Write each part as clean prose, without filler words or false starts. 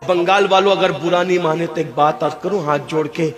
बंगाल वालों अगर बुरा नहीं माने तो एक बात अर्ज करूं हाथ जोड़ के,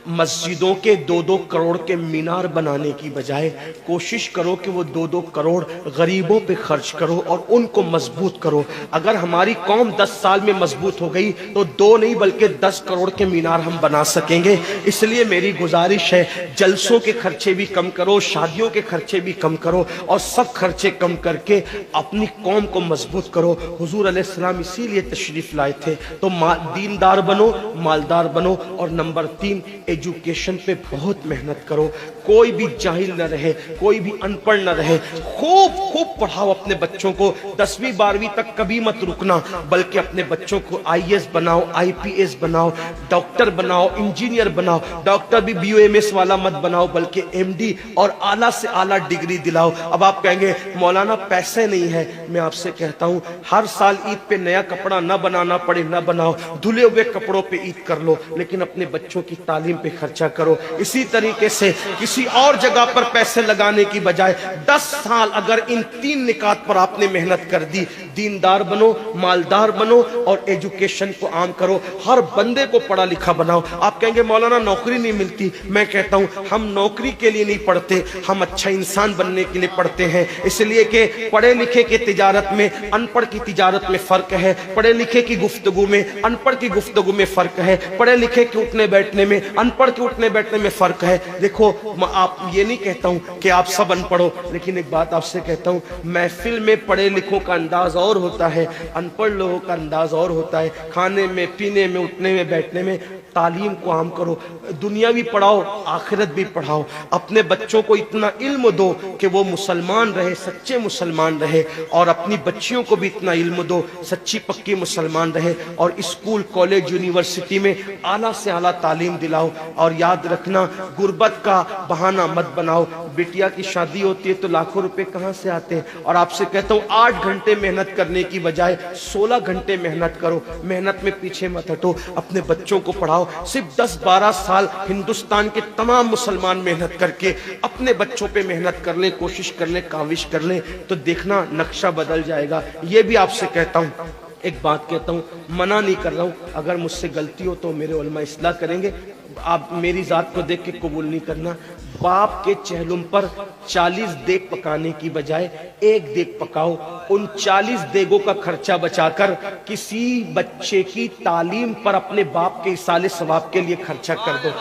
मस्जिदों के 2-2 करोड़ के मीनार बनाने की बजाय कोशिश करो कि वो 2-2 करोड़ गरीबों पे खर्च करो और उनको मजबूत करो। अगर हमारी कौम 10 साल में मजबूत हो गई तो 2 नहीं बल्कि 10 करोड़ के मीनार हम बना सकेंगे। इसलिए मेरी गुजारिश है, जलसों के खर्चे भी कम करो, शादियों के खर्चे भी कम करो और सब खर्चे कम करके अपनी कौम को मजबूत करो। हुजूर अलैहिस्सलाम इसीलिए तशरीफ लाए थे। तो दीनदार बनो, मालदार बनो और नंबर 3 एजुकेशन पे बहुत मेहनत करो। कोई भी जाहिल न रहे, कोई भी अनपढ़ न रहे, खूब खूब पढ़ाओ अपने बच्चों को। 10वीं 12वीं तक कभी मत रुकना, बल्कि अपने बच्चों को IAS बनाओ, IPS बनाओ, डॉक्टर बनाओ, इंजीनियर बनाओ। डॉक्टर भी BOMS वाला मत बनाओ, बल्कि MD और आला से आला डिग्री दिलाओ। अब आप कहेंगे मौलाना पैसे नहीं है, मैं आपसे कहता हूं हर साल ईद पे नया कपड़ा न बनाना पड़े न बनाओ, धुले हुए कपड़ों पे ईद कर लो, लेकिन अपने बच्चों की तालीम पे खर्चा करो। इसी तरीके से किसी और जगह पर पैसे लगाने की बजाय 10 साल अगर इन 3 निकात पर आपने मेहनत कर दी, दीनदार बनो, मालदार बनो और एजुकेशन को आम करो, हर बंदे को पढ़ा लिखा बनाओ। आप कहेंगे मौलाना नौकरी नहीं मिलती, मैं कहता हूं हम नौकरी के लिए नहीं पढ़ते, हम अच्छा इंसान बनने के लिए पढ़ते हैं। इसलिए कि पढ़े लिखे की तिजारत में अनपढ़ की तिजारत में फर्क है, पढ़े लिखे की गुफ्तगू में अनपढ़ की गुफ्तगू में फर्क है, पढ़े लिखे के उठने बैठने में अनपढ़ के उठने बैठने में फर्क है। देखो आप ये नहीं कहता हूं कि आप सब अनपढ़ हो, लेकिन एक बात आपसे कहता हूं, महफिल में पढ़े लिखों का अंदाज और होता है, अनपढ़ लोगों का अंदाज और होता है। खाने में, पीने में, उठने में, बैठने में तालीम को आम करो, दुनिया भी पढ़ाओ, आखिरत भी पढ़ाओ। अपने बच्चों को इतना इल्म दो कि वो मुसलमान रहे, सच्चे मुसलमान रहे, और अपनी बच्चियों को भी इतना इल्म दो, सच्ची पक्की मुसलमान रहे। और स्कूल, कॉलेज, यूनिवर्सिटी में आला से आला तालीम दिलाओ। और याद रखना, गुर्बत का बहाना मत बनाओ। बिटिया की शादी होती है तो लाखों रुपए कहां से आते हैं, और आपसे कहता हूं 8 घंटे मेहनत करने की बजाय 16 घंटे मेहनत करो। मेहनत में पीछे मत हटो, अपने बच्चों को पढ़ाओ। सिर्फ 10-12 साल हिंदुस्तान के तमाम मुसलमान मेहनत करके अपने बच्चों पे मेहनत कर लें, कोशिश कर लें, काविश कर लें, तो देखना नक्शा बदल जाएगा। ये भी आपसे कहता हूं, एक बात कहता हूं, मना नहीं कर रहा हूं, अगर मुझसे गलती हो तो मेरे उलमा इस्लाह करेंगे, आप मेरी जात को देख के कबूल नहीं करना। बाप के चेहलुम पर 40 देग पकाने की बजाय 1 देग पकाओ। उन 40 देगों का खर्चा बचाकर किसी बच्चे की तालीम पर अपने बाप के इसाले सवाब के लिए खर्चा कर दो।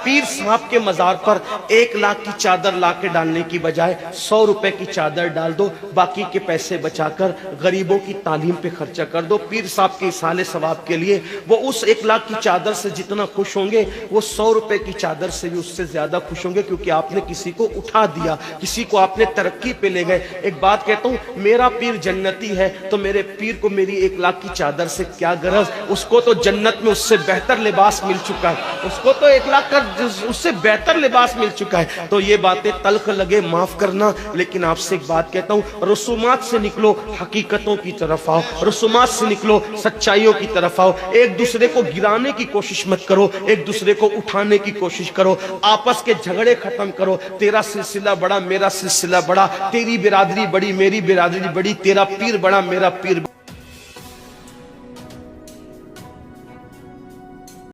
पीर साहब के मजार पर 1 लाख की चादर ला के डालने की बजाय 100 रुपए की चादर डाल दो, बाकी के पैसे बचाकर गरीबों की तालीम पे खर्चा कर दो। पीर साहब के इसाले सवाब के लिए वो उस 1 लाख की चादर से जितना खुश होंगे, वो 100 रुपए की चादर से भी उससे ज्यादा खुश होंगे, क्योंकि आपने किसी को उठा दिया, किसी को आपने तरक्की पे ले गए। एक बात कहता हूँ, मेरा पीर जन्नती है तो मेरे पीर को मेरी 1 लाख की चादर से क्या गरज, उसको तो जन्नत में उससे बेहतर लिबास मिल चुका है, उसको तो 1 लाख का उससे बेहतर लिबास मिल चुका है। तो ये बातें तल्ख लगे माफ करना, लेकिन आपसे एक बात कहता हूं, रसूमात से निकलो, हकीकतों की तरफ आओ, रसूमात से निकलो, सच्चाइयों की तरफ आओ। एक दूसरे को गिराने की कोशिश मत करो, एक दूसरे को उठाने की कोशिश करो। आपस के झगड़े खत्म करो। तेरा सिलसिला बड़ा, मेरा सिलसिला बड़ा, तेरी बिरादरी बड़ी, मेरी बिरादरी बड़ी, तेरा पीर बड़ा, मेरा पीर बड़ा।